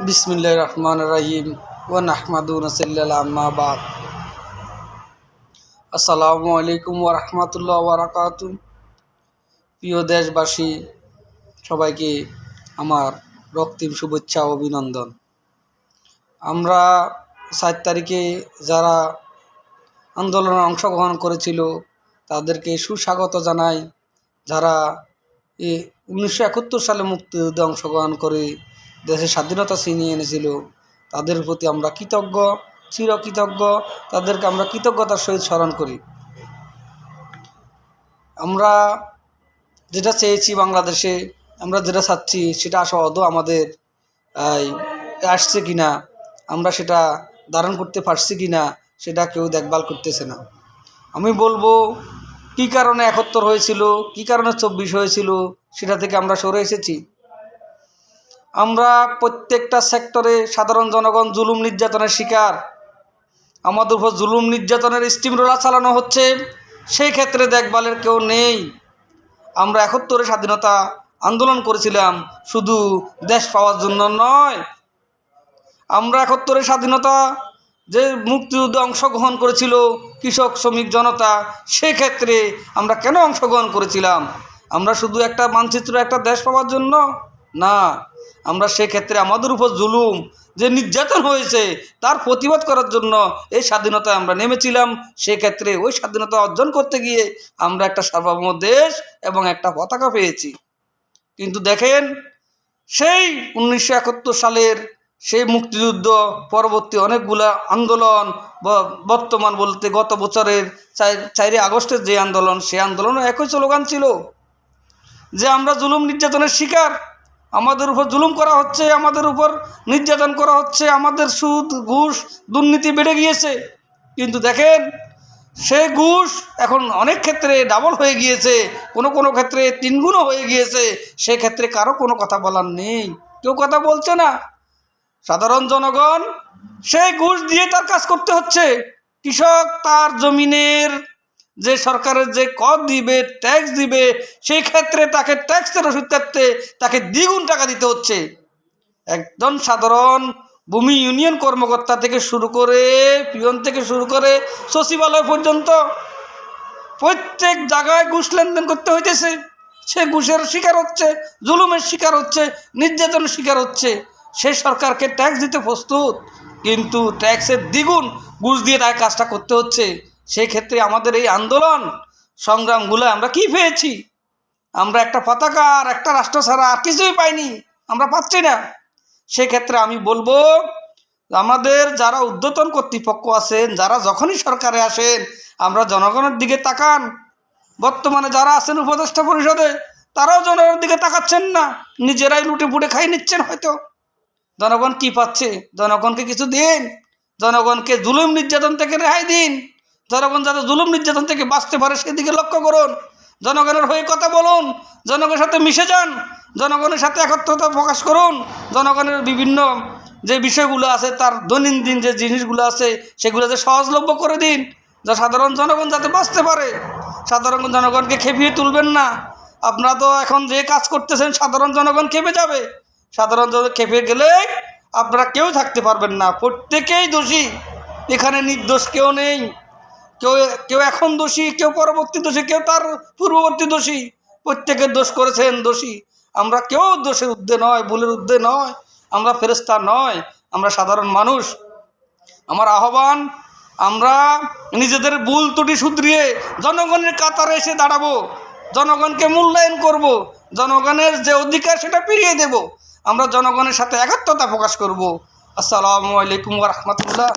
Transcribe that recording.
বিসমিল্লাহির রহমানির রহিম ওয়া নাহমাদু নাসাল্লাল্লাহু আম্মা বাদ। আসসালামু আলাইকুম ওয়া রাহমাতুল্লাহি ওয়া বারাকাতুহু। প্রিয় দেশবাসী, সবাইকে আমার রক্তিম শুভেচ্ছা ও অভিনন্দন। আমরা 7 তারিখে যারা আন্দোলনে অংশগ্রহণ করেছিল তাদেরকে সুস্বাগত জানাই। যারা 1971 সালে মুক্তিযুদ্ধে অংশগ্রহণ করে দেশের স্বাধীনতা ছিনিয়ে এনেছিল তাদের প্রতি আমরা কৃতজ্ঞ, চিরকৃতজ্ঞ। তাদেরকে আমরা কৃতজ্ঞতার সহিত স্মরণ করি। আমরা যেটা চেয়েছি বাংলাদেশে, আমরা যেটা চাচ্ছি সেটা আদৌ আমাদের আসছে কিনা, আমরা সেটা ধারণ করতে পারছি কিনা সেটা কেউ দেখভাল করতেছে না। আমি বলবো কী কারণে 71 হয়েছিল, কী কারণে 24 হয়েছিল, সেটা থেকে আমরা সরে এসেছি। আমরা প্রত্যেকটা সেক্টরে সাধারণ জনগণ জুলুম নির্যাতনের শিকার। আমাদের উপর জুলুম নির্যাতনের স্টিম রোলার চালানো হচ্ছে, সেই ক্ষেত্রে দেখভালের কেউ নেই। আমরা 71 স্বাধীনতা আন্দোলন করেছিলাম শুধু দেশ পাওয়ার জন্য নয়। আমরা 71 স্বাধীনতা যে মুক্তিযুদ্ধে অংশগ্রহণ করেছিল কৃষক শ্রমিক জনতা, সেক্ষেত্রে আমরা কেন অংশগ্রহণ করেছিলাম? আমরা শুধু একটা মানচিত্র, একটা দেশ পাওয়ার জন্য না। আমরা সেক্ষেত্রে আমাদের উপর জুলুম যে নির্যাতন হয়েছে তার প্রতিবাদ করার জন্য এই স্বাধীনতায় আমরা নেমেছিলাম। সেক্ষেত্রে ওই স্বাধীনতা অর্জন করতে গিয়ে আমরা একটা সার্বভৌম দেশ এবং একটা পতাকা পেয়েছি। কিন্তু দেখেন, সেই 1971 সালের সেই মুক্তিযুদ্ধ পরবর্তী অনেকগুলা আন্দোলন, বর্তমান বলতে গত বছরের 4 আগস্টের যে আন্দোলন, সেই আন্দোলনও একই স্লোগান ছিল যে আমরা জুলুম নির্যাতনের শিকার, আমাদের উপর জুলুম করা হচ্ছে, আমাদের উপর নির্যাতন করা হচ্ছে, আমাদের সুদ ঘুষ দুর্নীতি বেড়ে গিয়েছে। কিন্তু দেখেন, সেই ঘুষ এখন অনেক ক্ষেত্রে ডাবল হয়ে গিয়েছে, কোনো ক্ষেত্রে 3 গুণও হয়ে গিয়েছে। সেক্ষেত্রে কারো কোনো কথা বলার নেই, কেউ কথা বলছে না। সাধারণ জনগণ সেই ঘুষ দিয়ে তার কাজ করতে হচ্ছে। কৃষক তার জমিনের যে সরকারের যে কর দিবে, ট্যাক্স দিবে, সেই ক্ষেত্রে তাকে ট্যাক্সের ওষুধ কাটতে তাকে দ্বিগুণ টাকা দিতে হচ্ছে। একজন সাধারণ ভূমি ইউনিয়ন কর্মকর্তা থেকে শুরু করে, পিয়ন থেকে শুরু করে সচিবালয় পর্যন্ত প্রত্যেক জায়গায় ঘুষ লেনদেন করতে হইতেছে। সে ঘুষের শিকার হচ্ছে, জুলুমের শিকার হচ্ছে, নির্যাতনের শিকার হচ্ছে। সেই সরকারকে ট্যাক্স দিতে প্রস্তুত, কিন্তু ট্যাক্সের দ্বিগুণ ঘুষ দিয়ে তার কাজটা করতে হচ্ছে। সেই ক্ষেত্রে আমাদের এই আন্দোলন সংগ্রামগুলো আমরা কি পেয়েছি? আমরা একটা পতাকা আর একটা রাষ্ট্র ছাড়া আর কিছুই পাইনি, আমরা পাচ্ছি না। সেক্ষেত্রে আমি বলবো, আমাদের যারা ঊর্ধ্বতন কর্তৃপক্ষ আছেন, যারা যখনই সরকারে আসেন, আমরা জনগণের দিকে তাকান। বর্তমানে যারা আছেন উপদেষ্টা পরিষদে, তারাও জনগণের দিকে তাকাচ্ছেন না, নিজেরাই লুটে পুটে খাই নিচ্ছেন। হয়তো জনগণ কি পাচ্ছে? জনগণকে কিছু দিন, জনগণকে জুলুম নির্যাতন থেকে রেহাই দিন। জনগণ যাতে জুলুম নির্যাতন থেকে বাঁচতে পারে সেদিকে লক্ষ্য করুন। জনগণের হয়ে কথা বলুন, জনগণের সাথে মিশে যান, জনগণের সাথে একত্রতা প্রকাশ করুন। জনগণের বিভিন্ন যে বিষয়গুলো আছে, তার দৈনন্দিন যে জিনিসগুলো আছে, সেগুলো যে সহজলভ্য করে দিন, যা সাধারণ জনগণ যাতে বাঁচতে পারে। সাধারণ জনগণকে খেপিয়ে তুলবেন না। আপনারা তো এখন যে কাজ করতেছেন, সাধারণ জনগণ খেপে যাবে। সাধারণ জনগণ খেপে গেলে আপনারা কেউ থাকতে পারবেন না। প্রত্যেকেই দোষী, এখানে নির্দোষ কেউ নেই। কেউ এখন দোষী, কেউ পরবর্তী দোষী, কেউ তার পূর্ববর্তী দোষী। প্রত্যেকের দোষ করেছেন, দোষী। আমরা কেউ দোষের ঊর্ধ্বে নয়, ভুলের ঊর্ধ্বে নয়, আমরা ফেরেশতা নয়, আমরা সাধারণ মানুষ। আমার আহ্বান, আমরা নিজেদের ভুল ত্রুটি শুধরিয়ে জনগণের কাতারে এসে দাঁড়াবো, জনগণকে মূল্যায়ন করব, জনগণের যে অধিকার সেটা ফিরিয়ে দেব। আমরা জনগণের সাথে একাত্মতা প্রকাশ করব। আসসালামু আলাইকুম ওয়া রাহমাতুল্লাহ।